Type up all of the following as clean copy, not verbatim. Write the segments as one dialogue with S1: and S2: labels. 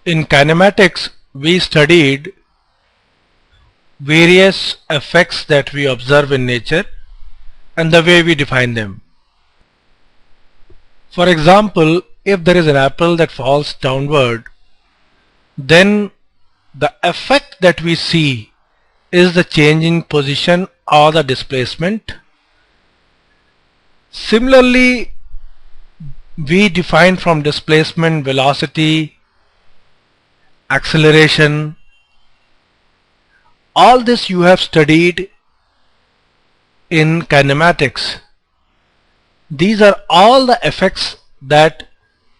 S1: In kinematics, we studied various effects that we observe in nature and the way we define them. For example, if there is an apple that falls downward, then the effect that we see is the change in position or the displacement. Similarly, we define from displacement velocity, acceleration. All this you have studied in kinematics. These are all the effects that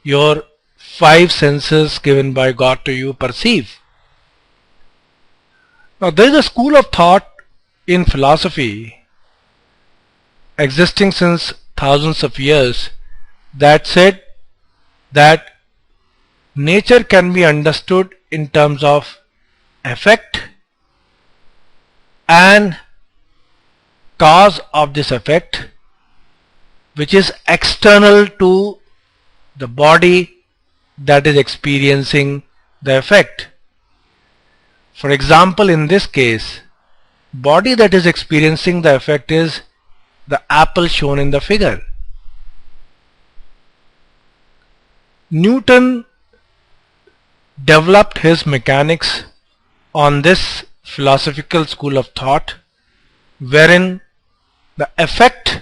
S1: your five senses given by God to you perceive. Now there is a school of thought in philosophy existing since thousands of years that said that nature can be understood in terms of effect and cause of this effect, which is external to the body that is experiencing the effect. For example, in this case, body that is experiencing the effect is the apple shown in the figure. Newton developed his mechanics on this philosophical school of thought, wherein the effect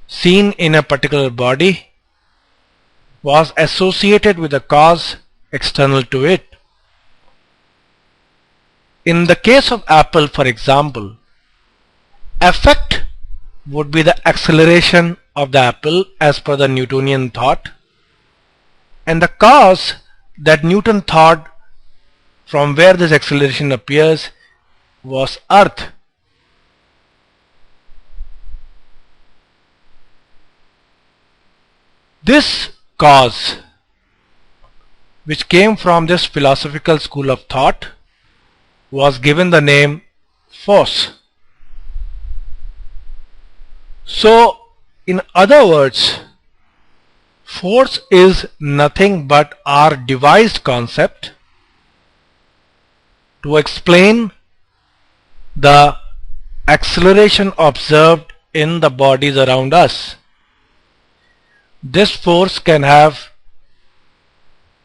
S1: seen in a particular body was associated with a cause external to it. In the case of apple, for example, effect would be the acceleration of the apple as per the Newtonian thought, and the cause that Newton thought from where this acceleration appears was earth. This cause, which came from this philosophical school of thought, was given the name force. So, in other words, force is nothing but our devised concept to explain the acceleration observed in the bodies around us. This force can have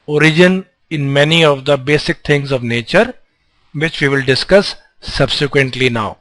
S1: origin in many of the basic things of nature, which we will discuss subsequently now.